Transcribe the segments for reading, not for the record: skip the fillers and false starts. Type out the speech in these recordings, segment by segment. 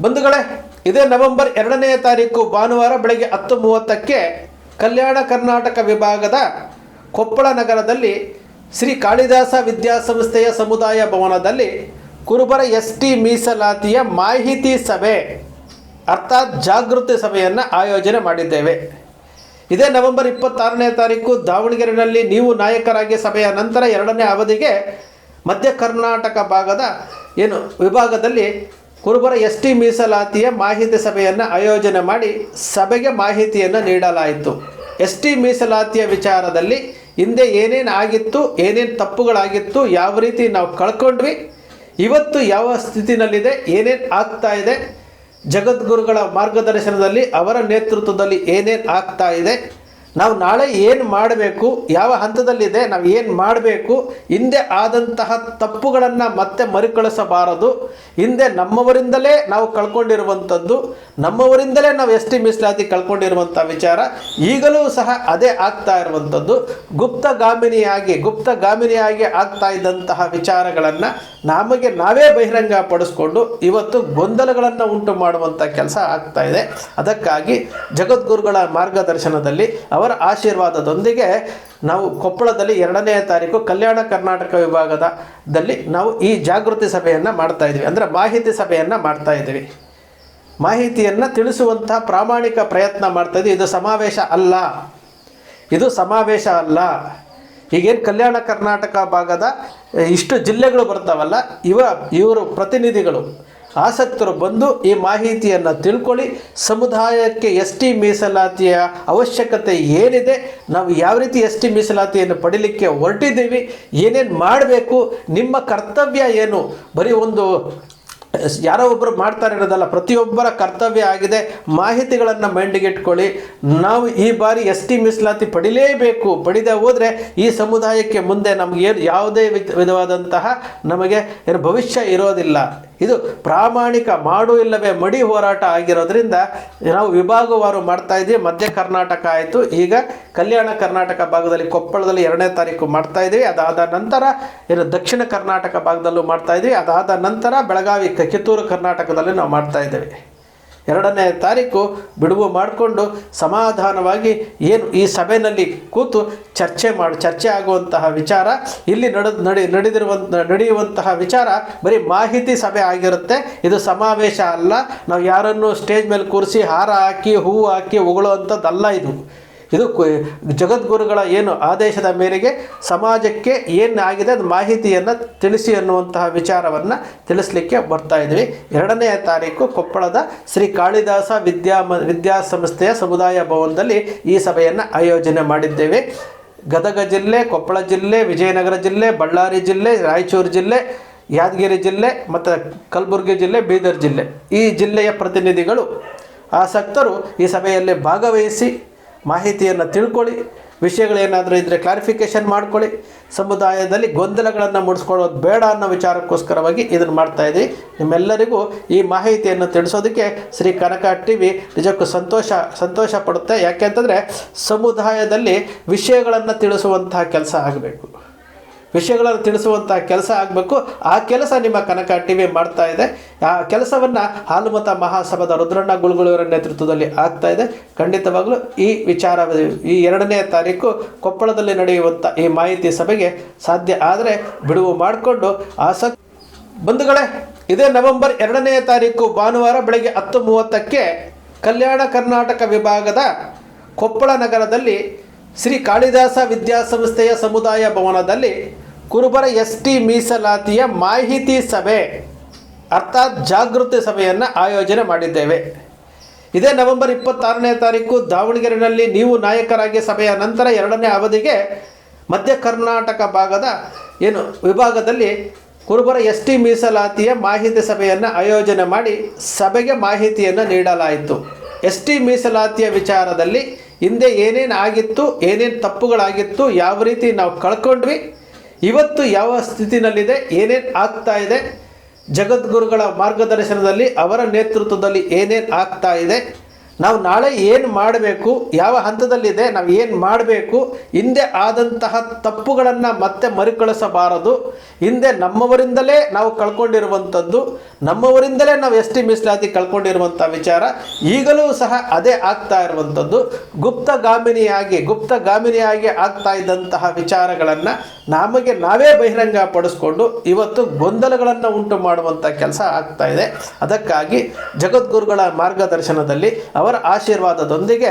ಬಂಧುಗಳೇ, ಇದೇ ನವೆಂಬರ್ 2ನೇ ತಾರೀಕು ಭಾನುವಾರ ಬೆಳಗ್ಗೆ 10:30ಕ್ಕೆ ಕಲ್ಯಾಣ ಕರ್ನಾಟಕ ವಿಭಾಗದ ಕೊಪ್ಪಳ ನಗರದಲ್ಲಿ ಶ್ರೀ ಕಾಳಿದಾಸ ವಿದ್ಯಾಸಂಸ್ಥೆಯ ಸಮುದಾಯ ಭವನದಲ್ಲಿ ಕುರುಬರ ST ಮೀಸಲಾತಿಯ ಮಾಹಿತಿ ಸಭೆ ಅರ್ಥಾತ್ ಜಾಗೃತಿ ಸಭೆಯನ್ನು ಆಯೋಜನೆ ಮಾಡಿದ್ದೇವೆ. ಇದೇ ನವೆಂಬರ್ 26ನೇ ತಾರೀಕು ದಾವಣಗೆರೆಯಲ್ಲಿ ನೀವು ನಾಯಕರಾಗಿ ಸಭೆಯ ನಂತರ 2ನೇ ಅವಧಿಗೆ ಮಧ್ಯ ಕರ್ನಾಟಕ ಭಾಗದ ವಿಭಾಗದಲ್ಲಿ ಕುರುಬರ ST ಮೀಸಲಾತಿಯ ಮಾಹಿತಿ ಸಭೆಯನ್ನು ಆಯೋಜನೆ ಮಾಡಿ ಸಭೆಗೆ ಮಾಹಿತಿಯನ್ನು ನೀಡಲಾಯಿತು. ST ಮೀಸಲಾತಿಯ ವಿಚಾರದಲ್ಲಿ ಹಿಂದೆ ಏನೇನು ಆಗಿತ್ತು, ಏನೇನು ತಪ್ಪುಗಳಾಗಿತ್ತು, ಯಾವ ರೀತಿ ನಾವು ಕಳ್ಕೊಂಡ್ವಿ, ಇವತ್ತು ಯಾವ ಸ್ಥಿತಿನಲ್ಲಿದೆ, ಏನೇನು ಆಗ್ತಾ ಇದೆ, ಜಗದ್ಗುರುಗಳ ಮಾರ್ಗದರ್ಶನದಲ್ಲಿ ಅವರ ನೇತೃತ್ವದಲ್ಲಿ ಏನೇನು ಆಗ್ತಾ ಇದೆ, ನಾವು ನಾಳೆ ಏನು ಮಾಡಬೇಕು, ಯಾವ ಹಂತದಲ್ಲಿದೆ, ನಾವು ಏನು ಮಾಡಬೇಕು, ಹಿಂದೆ ಆದಂತಹ ತಪ್ಪುಗಳನ್ನು ಮತ್ತೆ ಮರುಕಳಿಸಬಾರದು, ಹಿಂದೆ ನಮ್ಮವರಿಂದಲೇ ನಾವು ಕಳ್ಕೊಂಡಿರುವಂಥದ್ದು, ನಮ್ಮವರಿಂದಲೇ ನಾವು ST ಮೀಸಲಾತಿ ಕಳ್ಕೊಂಡಿರುವಂಥ ವಿಚಾರ ಈಗಲೂ ಸಹ ಅದೇ ಆಗ್ತಾ ಇರುವಂಥದ್ದು, ಗುಪ್ತಗಾಮಿನಿಯಾಗಿ ಆಗ್ತಾ ಇದ್ದಂತಹ ವಿಚಾರಗಳನ್ನು ನಮಗೆ ನಾವೇ ಬಹಿರಂಗ ಪಡಿಸ್ಕೊಂಡು ಇವತ್ತು ಗೊಂದಲಗಳನ್ನು ಉಂಟು ಮಾಡುವಂಥ ಕೆಲಸ ಆಗ್ತಾ ಇದೆ. ಅದಕ್ಕಾಗಿ ಜಗದ್ಗುರುಗಳ ಮಾರ್ಗದರ್ಶನದಲ್ಲಿ ಅವರ ಆಶೀರ್ವಾದದೊಂದಿಗೆ ನಾವು ಕೊಪ್ಪಳದಲ್ಲಿ 2ನೇ ತಾರೀಕು ಕಲ್ಯಾಣ ಕರ್ನಾಟಕ ವಿಭಾಗದಲ್ಲಿ ನಾವು ಈ ಜಾಗೃತಿ ಸಭೆಯನ್ನು ಮಾಡ್ತಾ ಇದ್ವಿ, ಅಂದರೆ ಮಾಹಿತಿ ಸಭೆಯನ್ನು ಮಾಡ್ತಾ ಇದ್ದೀವಿ. ಮಾಹಿತಿಯನ್ನು ತಿಳಿಸುವಂತಹ ಪ್ರಾಮಾಣಿಕ ಪ್ರಯತ್ನ ಮಾಡ್ತಾ ಇದ್ವಿ. ಇದು ಸಮಾವೇಶ ಅಲ್ಲ. ಈಗೇನು ಕಲ್ಯಾಣ ಕರ್ನಾಟಕ ಭಾಗದ ಇಷ್ಟು ಜಿಲ್ಲೆಗಳು ಬರ್ತಾವಲ್ಲ, ಇವರು ಪ್ರತಿನಿಧಿಗಳು ಆಸಕ್ತರು ಬಂದು ಈ ಮಾಹಿತಿಯನ್ನು ತಿಳ್ಕೊಳ್ಳಿ. ಸಮುದಾಯಕ್ಕೆ ST ಮೀಸಲಾತಿಯ ಅವಶ್ಯಕತೆ ಏನಿದೆ, ನಾವು ಯಾವ ರೀತಿ ST ಮೀಸಲಾತಿಯನ್ನು ಪಡೀಲಿಕ್ಕೆ ಹೊರಟಿದ್ದೀವಿ, ಏನೇನು ಮಾಡಬೇಕು, ನಿಮ್ಮ ಕರ್ತವ್ಯ ಏನು, ಬರೀ ಒಂದು ಯಾರೋ ಒಬ್ಬರು ಮಾಡ್ತಾರೆ ಇರೋದಲ್ಲ, ಪ್ರತಿಯೊಬ್ಬರ ಕರ್ತವ್ಯ ಆಗಿದೆ. ಮಾಹಿತಿಗಳನ್ನು ಮೈಂಡಿಗೆ ಇಟ್ಕೊಳ್ಳಿ. ನಾವು ಈ ಬಾರಿ ST ಮೀಸಲಾತಿ ಪಡಿಲೇಬೇಕು, ಪಡಿದೇ ಹೋದರೆ ಈ ಸಮುದಾಯಕ್ಕೆ ಮುಂದೆ ನಮಗೆ ಯಾವುದೇ ವಿಧವಾದಂತಹ ನಮಗೆ ಭವಿಷ್ಯ ಇರೋದಿಲ್ಲ. ಇದು ಪ್ರಾಮಾಣಿಕ ಮಾಡು ಇಲ್ಲವೇ ಮಡಿ ಹೋರಾಟ ಆಗಿರೋದ್ರಿಂದ ನಾವು ವಿಭಾಗವಾರು ಮಾಡ್ತಾ ಇದ್ದೀವಿ. ಮಧ್ಯ ಕರ್ನಾಟಕ ಆಯಿತು, ಈಗ ಕಲ್ಯಾಣ ಕರ್ನಾಟಕ ಭಾಗದಲ್ಲಿ ಕೊಪ್ಪಳದಲ್ಲಿ 2ನೇ ತಾರೀಕು ಮಾಡ್ತಾ ಇದ್ದೀವಿ. ಅದಾದ ನಂತರ ದಕ್ಷಿಣ ಕರ್ನಾಟಕ ಭಾಗದಲ್ಲೂ ಮಾಡ್ತಾ ಇದ್ದೀವಿ. ಅದಾದ ನಂತರ ಬೆಳಗಾವಿ ಕಿತ್ತೂರು ಕರ್ನಾಟಕದಲ್ಲಿ ನಾವು ಮಾಡ್ತಾ ಇದ್ದೇವೆ. 2ನೇ ತಾರೀಕು ಬಿಡುವು ಮಾಡಿಕೊಂಡು ಸಮಾಧಾನವಾಗಿ ಈ ಸಭೆಯಲ್ಲಿ ಕೂತು ಚರ್ಚೆ ಆಗುವಂತಹ ವಿಚಾರ, ಇಲ್ಲಿ ನಡೆಯುವಂತಹ ವಿಚಾರ ಬರೀ ಮಾಹಿತಿ ಸಭೆ ಆಗಿರುತ್ತೆ. ಇದು ಸಮಾವೇಶ ಅಲ್ಲ. ನಾವು ಯಾರನ್ನು ಸ್ಟೇಜ್ ಮೇಲೆ ಕೂರಿಸಿ ಹಾರ ಹಾಕಿ ಹೂವು ಹಾಕಿ ಹೊಗಳುವಂಥದ್ದಲ್ಲ. ಇದು ಜಗದ್ಗುರುಗಳ ಆದೇಶದ ಮೇರೆಗೆ ಸಮಾಜಕ್ಕೆ ಏನಾಗಿದೆ ಅದು ಮಾಹಿತಿಯನ್ನು ತಿಳಿಸಿ ಅನ್ನುವಂತಹ ವಿಚಾರವನ್ನು ತಿಳಿಸ್ಲಿಕ್ಕೆ ಬರ್ತಾ ಇದ್ವಿ. 2ನೇ ತಾರೀಕು ಕೊಪ್ಪಳದ ಶ್ರೀ ಕಾಳಿದಾಸ ವಿದ್ಯಾಸಂಸ್ಥೆಯ ಸಮುದಾಯ ಭವನದಲ್ಲಿ ಈ ಸಭೆಯನ್ನು ಆಯೋಜನೆ ಮಾಡಿದ್ದೇವೆ. ಗದಗ ಜಿಲ್ಲೆ, ಕೊಪ್ಪಳ ಜಿಲ್ಲೆ, ವಿಜಯನಗರ ಜಿಲ್ಲೆ, ಬಳ್ಳಾರಿ ಜಿಲ್ಲೆ, ರಾಯಚೂರು ಜಿಲ್ಲೆ, ಯಾದಗಿರಿ ಜಿಲ್ಲೆ ಮತ್ತು ಕಲಬುರಗಿ ಜಿಲ್ಲೆ, ಬೀದರ್ ಜಿಲ್ಲೆ, ಈ ಜಿಲ್ಲೆಯ ಪ್ರತಿನಿಧಿಗಳು ಆಸಕ್ತರು ಈ ಸಭೆಯಲ್ಲಿ ಭಾಗವಹಿಸಿ ಮಾಹಿತಿಯನ್ನು ತಿಳ್ಕೊಳ್ಳಿ. ವಿಷಯಗಳೇನಾದರೂ ಇದ್ದರೆ ಕ್ಲಾರಿಫಿಕೇಷನ್ ಮಾಡ್ಕೊಳ್ಳಿ. ಸಮುದಾಯದಲ್ಲಿ ಗೊಂದಲಗಳನ್ನು ಮೂಡಿಸ್ಕೊಳ್ಳೋದು ಬೇಡ ಅನ್ನೋ ವಿಚಾರಕ್ಕೋಸ್ಕರವಾಗಿ ಇದನ್ನು ಮಾಡ್ತಾಯಿದ್ದೀವಿ. ನಿಮ್ಮೆಲ್ಲರಿಗೂ ಈ ಮಾಹಿತಿಯನ್ನು ತಿಳಿಸೋದಕ್ಕೆ ಶ್ರೀ ಕನಕ TV ನಿಜಕ್ಕೂ ಸಂತೋಷ ಪಡುತ್ತೆ. ಯಾಕೆಂತಂದರೆ ಸಮುದಾಯದಲ್ಲಿ ವಿಷಯಗಳನ್ನು ತಿಳಿಸುವಂತಹ ಕೆಲಸ ಆಗಬೇಕು, ಆ ಕೆಲಸ ನಿಮ್ಮ ಕನಕ TV ಮಾಡ್ತಾ ಇದೆ. ಆ ಕೆಲಸವನ್ನು ಹಾಲುಮತ ಮಹಾಸಭಾದ ರುದ್ರಣ್ಣ ಗುಳುಗುಳಿಯವರ ನೇತೃತ್ವದಲ್ಲಿ ಆಗ್ತಾ ಇದೆ. ಖಂಡಿತವಾಗಲೂ ಈ ವಿಚಾರ ಈ 2ನೇ ತಾರೀಕು ಕೊಪ್ಪಳದಲ್ಲಿ ನಡೆಯುವಂಥ ಈ ಮಾಹಿತಿ ಸಭೆಗೆ ಸಾಧ್ಯ ಆದರೆ ಬಿಡುವು ಮಾಡಿಕೊಂಡು ಬಂಧುಗಳೇ, ಇದೇ ನವೆಂಬರ್ 2ನೇ ತಾರೀಕು ಭಾನುವಾರ ಬೆಳಗ್ಗೆ 10:30ಕ್ಕೆ ಕಲ್ಯಾಣ ಕರ್ನಾಟಕ ವಿಭಾಗದ ಕೊಪ್ಪಳ ನಗರದಲ್ಲಿ ಶ್ರೀ ಕಾಳಿದಾಸ ವಿದ್ಯಾಸಂಸ್ಥೆಯ ಸಮುದಾಯ ಭವನದಲ್ಲಿ ಕುರುಬರ ST ಮೀಸಲಾತಿಯ ಮಾಹಿತಿ ಸಭೆ ಅರ್ಥಾತ್ ಜಾಗೃತಿ ಸಭೆಯನ್ನು ಆಯೋಜನೆ ಮಾಡಿದ್ದೇವೆ. ಇದೇ ನವೆಂಬರ್ 26ನೇ ತಾರೀಕು ದಾವಣಗೆರೆಯಲ್ಲಿ ನೀವು ನಾಯಕರಾಗಿ ಸಭೆಯ ನಂತರ 2ನೇ ಅವಧಿಗೆ ಮಧ್ಯ ಕರ್ನಾಟಕ ಭಾಗದ ವಿಭಾಗದಲ್ಲಿ ಕುರುಬರ ST ಮೀಸಲಾತಿಯ ಮಾಹಿತಿ ಸಭೆಯನ್ನು ಆಯೋಜನೆ ಮಾಡಿ ಸಭೆಗೆ ಮಾಹಿತಿಯನ್ನು ನೀಡಲಾಯಿತು. ST ಮೀಸಲಾತಿಯ ವಿಚಾರದಲ್ಲಿ ಹಿಂದೆ ಏನೇನು ಆಗಿತ್ತು, ಏನೇನು ತಪ್ಪುಗಳಾಗಿತ್ತು, ಯಾವ ರೀತಿ ನಾವು ಕಳ್ಕೊಂಡ್ವಿ, ಇವತ್ತು ಯಾವ ಸ್ಥಿತಿನಲ್ಲಿದೆ, ಏನೇನು ಆಗ್ತಾ ಇದೆ, ಜಗದ್ಗುರುಗಳ ಮಾರ್ಗದರ್ಶನದಲ್ಲಿ ಅವರ ನೇತೃತ್ವದಲ್ಲಿ ಏನೇನು ಆಗ್ತಾ ಇದೆ, ನಾವು ನಾಳೆ ಏನು ಮಾಡಬೇಕು, ಯಾವ ಹಂತದಲ್ಲಿದೆ, ನಾವು ಏನು ಮಾಡಬೇಕು, ಹಿಂದೆ ಆದಂತಹ ತಪ್ಪುಗಳನ್ನು ಮತ್ತೆ ಮರುಕಳಿಸಬಾರದು. ಹಿಂದೆ ನಮ್ಮವರಿಂದಲೇ ನಾವು ಕಳ್ಕೊಂಡಿರುವಂಥದ್ದು, ನಮ್ಮವರಿಂದಲೇ ನಾವು ಎಸ್ ಟಿ ಮೀಸಲಾತಿ ಕಳ್ಕೊಂಡಿರುವಂಥ ವಿಚಾರ ಈಗಲೂ ಸಹ ಅದೇ ಆಗ್ತಾ ಇರುವಂಥದ್ದು. ಗುಪ್ತಗಾಮಿನಿಯಾಗಿ ಆಗ್ತಾ ಇದ್ದಂತಹ ವಿಚಾರಗಳನ್ನು ನಮಗೆ ನಾವೇ ಬಹಿರಂಗ ಪಡಿಸ್ಕೊಂಡು ಇವತ್ತು ಗೊಂದಲಗಳನ್ನು ಉಂಟು ಮಾಡುವಂಥ ಕೆಲಸ ಆಗ್ತಾ ಇದೆ. ಅದಕ್ಕಾಗಿ ಜಗದ್ಗುರುಗಳ ಮಾರ್ಗದರ್ಶನದಲ್ಲಿ ಅವರ ಆಶೀರ್ವಾದದೊಂದಿಗೆ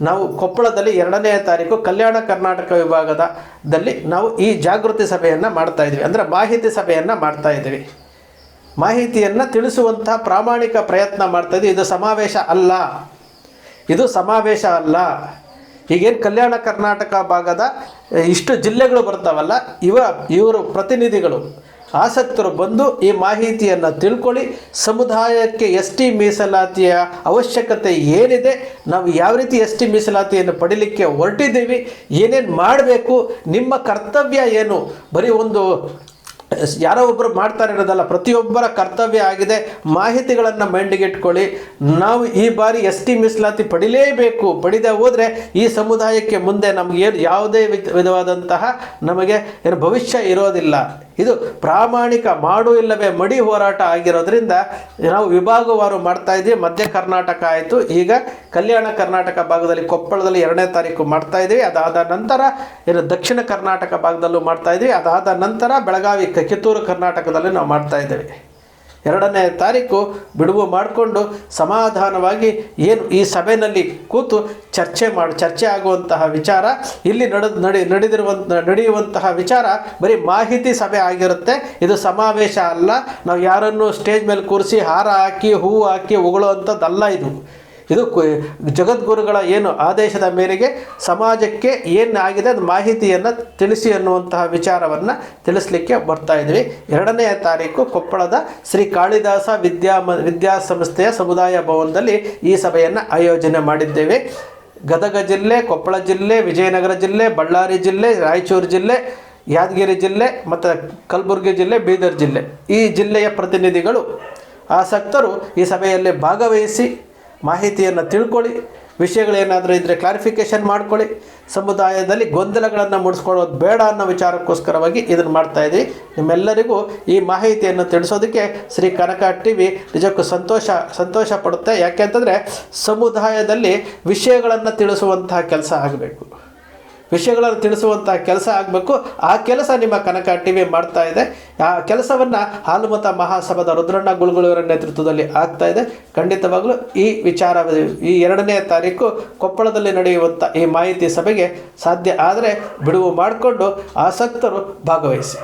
ನಾವು ಕೊಪ್ಪಳದಲ್ಲಿ 2ನೇ ತಾರೀಕು ಕಲ್ಯಾಣ ಕರ್ನಾಟಕ ವಿಭಾಗದಲ್ಲಿ ನಾವು ಈ ಜಾಗೃತಿ ಸಭೆಯನ್ನು ಮಾಡ್ತಾ ಇದ್ವಿ. ಅಂದರೆ ಮಾಹಿತಿ ಸಭೆಯನ್ನು ಮಾಡ್ತಾ ಇದ್ದೀವಿ. ಮಾಹಿತಿಯನ್ನು ತಿಳಿಸುವಂತಹ ಪ್ರಾಮಾಣಿಕ ಪ್ರಯತ್ನ ಮಾಡ್ತಾ ಇದ್ವಿ. ಇದು ಸಮಾವೇಶ ಅಲ್ಲ. ಈಗೇನು ಕಲ್ಯಾಣ ಕರ್ನಾಟಕ ಭಾಗದ ಇಷ್ಟು ಜಿಲ್ಲೆಗಳು ಬರ್ತಾವಲ್ಲ, ಇವರು ಪ್ರತಿನಿಧಿಗಳು ಆಸಕ್ತರು ಬಂದು ಈ ಮಾಹಿತಿಯನ್ನು ತಿಳ್ಕೊಳ್ಳಿ. ಸಮುದಾಯಕ್ಕೆ ಎಸ್ ಟಿ ಮೀಸಲಾತಿಯ ಅವಶ್ಯಕತೆ ಏನಿದೆ, ನಾವು ಯಾವ ರೀತಿ ಎಸ್ ಟಿ ಮೀಸಲಾತಿಯನ್ನು ಪಡೀಲಿಕ್ಕೆ ಹೊರಟಿದ್ದೀವಿ, ಏನೇನು ಮಾಡಬೇಕು, ನಿಮ್ಮ ಕರ್ತವ್ಯ ಏನು, ಬರೀ ಒಂದು ಯಾರೋ ಒಬ್ಬರು ಮಾಡ್ತಾರೆ ಇರೋದಲ್ಲ, ಪ್ರತಿಯೊಬ್ಬರ ಕರ್ತವ್ಯ ಆಗಿದೆ. ಮಾಹಿತಿಗಳನ್ನು ಮೈಂಡಿಗೆ ಇಟ್ಕೊಳ್ಳಿ. ನಾವು ಈ ಬಾರಿ ಎಸ್ ಟಿ ಮೀಸಲಾತಿ ಪಡಿಲೇಬೇಕು. ಪಡೆದೇ ಹೋದರೆ ಈ ಸಮುದಾಯಕ್ಕೆ ಮುಂದೆ ನಮಗೇನು ಯಾವುದೇ ವಿಧವಾದಂತಹ ನಮಗೆ ಏನು ಭವಿಷ್ಯ ಇರೋದಿಲ್ಲ. ಇದು ಪ್ರಾಮಾಣಿಕ ಮಾಡು ಇಲ್ಲವೇ ಮಡಿ ಹೋರಾಟ ಆಗಿರೋದ್ರಿಂದ ನಾವು ವಿಭಾಗವಾರು ಮಾಡ್ತಾ ಇದ್ದೀವಿ. ಮಧ್ಯ ಕರ್ನಾಟಕ ಆಯಿತು, ಈಗ ಕಲ್ಯಾಣ ಕರ್ನಾಟಕ ಭಾಗದಲ್ಲಿ ಕೊಪ್ಪಳದಲ್ಲಿ 2ನೇ ತಾರೀಕು ಮಾಡ್ತಾ ಇದ್ದೀವಿ. ಅದಾದ ನಂತರ ದಕ್ಷಿಣ ಕರ್ನಾಟಕ ಭಾಗದಲ್ಲೂ ಮಾಡ್ತಾ ಇದ್ದೀವಿ. ಅದಾದ ನಂತರ ಬೆಳಗಾವಿ ಕಿತ್ತೂರು ಕರ್ನಾಟಕದಲ್ಲಿ ನಾವು ಮಾಡ್ತಾ ಇದ್ದೇವೆ. 2ನೇ ತಾರೀಕು ಬಿಡುವು ಮಾಡಿಕೊಂಡು ಸಮಾಧಾನವಾಗಿ ಏನು ಈ ಸಭೆಯಲ್ಲಿ ಕೂತು ಚರ್ಚೆ ಆಗುವಂತಹ ವಿಚಾರ, ಇಲ್ಲಿ ನಡೆಯುವಂತಹ ವಿಚಾರ ಬರೀ ಮಾಹಿತಿ ಸಭೆ ಆಗಿರುತ್ತೆ. ಇದು ಸಮಾವೇಶ ಅಲ್ಲ. ನಾವು ಯಾರನ್ನು ಸ್ಟೇಜ್ ಮೇಲೆ ಕೂರಿಸಿ ಹಾರ ಹಾಕಿ ಹೂವು ಹಾಕಿ ಹೊಗಳುವಂಥದ್ದಲ್ಲ. ಇದು ಜಗದ್ಗುರುಗಳ ಏನು ಆದೇಶದ ಮೇರೆಗೆ ಸಮಾಜಕ್ಕೆ ಏನಾಗಿದೆ ಅದು ಮಾಹಿತಿಯನ್ನು ತಿಳಿಸಿ ಅನ್ನುವಂತಹ ವಿಚಾರವನ್ನು ತಿಳಿಸ್ಲಿಕ್ಕೆ ಬರ್ತಾ ಇದ್ವಿ. 2ನೇ ತಾರೀಕು ಕೊಪ್ಪಳದ ಶ್ರೀ ಕಾಳಿದಾಸ ವಿದ್ಯಾಸಂಸ್ಥೆಯ ಸಮುದಾಯ ಭವನದಲ್ಲಿ ಈ ಸಭೆಯನ್ನು ಆಯೋಜನೆ ಮಾಡಿದ್ದೇವೆ. ಗದಗ ಜಿಲ್ಲೆ, ಕೊಪ್ಪಳ ಜಿಲ್ಲೆ, ವಿಜಯನಗರ ಜಿಲ್ಲೆ, ಬಳ್ಳಾರಿ ಜಿಲ್ಲೆ, ರಾಯಚೂರು ಜಿಲ್ಲೆ, ಯಾದಗಿರಿ ಜಿಲ್ಲೆ ಮತ್ತು ಕಲಬುರಗಿ ಜಿಲ್ಲೆ, ಬೀದರ್ ಜಿಲ್ಲೆ, ಈ ಜಿಲ್ಲೆಯ ಪ್ರತಿನಿಧಿಗಳು ಆಸಕ್ತರು ಈ ಸಭೆಯಲ್ಲಿ ಭಾಗವಹಿಸಿ ಮಾಹಿತಿಯನ್ನು ತಿಳ್ಕೊಳ್ಳಿ. ವಿಷಯಗಳೇನಾದರೂ ಇದ್ದರೆ ಕ್ಲಾರಿಫಿಕೇಷನ್ ಮಾಡ್ಕೊಳ್ಳಿ. ಸಮುದಾಯದಲ್ಲಿ ಗೊಂದಲಗಳನ್ನು ಮೂಡಿಸ್ಕೊಳ್ಳೋದು ಬೇಡ ಅನ್ನೋ ವಿಚಾರಕ್ಕೋಸ್ಕರವಾಗಿ ಇದನ್ನು ಮಾಡ್ತಾಯಿದ್ವಿ. ನಿಮ್ಮೆಲ್ಲರಿಗೂ ಈ ಮಾಹಿತಿಯನ್ನು ತಿಳಿಸೋದಕ್ಕೆ ಶ್ರೀ ಕನಕ ಟಿವಿ ನಿಜಕ್ಕೂ ಸಂತೋಷ ಪಡುತ್ತೆ. ಯಾಕೆಂತಂದರೆ ಸಮುದಾಯದಲ್ಲಿ ವಿಷಯಗಳನ್ನು ತಿಳಿಸುವಂತಹ ಕೆಲಸ ಆಗಬೇಕು. ಆ ಕೆಲಸ ನಿಮ್ಮ ಕನಕ ಟಿವಿ ಮಾಡ್ತಾ ಇದೆ. ಆ ಕೆಲಸವನ್ನು ಹಾಲುಮತ ಮಹಾಸಭಾದ ರುದ್ರಣ್ಣ ಗುಳುಗುಳಿಯವರ ನೇತೃತ್ವದಲ್ಲಿ ಆಗ್ತಾ ಇದೆ. ಖಂಡಿತವಾಗಲೂ ಈ ವಿಚಾರ ಈ 2ನೇ ತಾರೀಕು ಕೊಪ್ಪಳದಲ್ಲಿ ನಡೆಯುವಂಥ ಈ ಮಾಹಿತಿ ಸಭೆಗೆ ಸಾಧ್ಯ ಆದರೆ ಬಿಡುವು ಮಾಡಿಕೊಂಡು ಆಸಕ್ತರು ಭಾಗವಹಿಸಿ.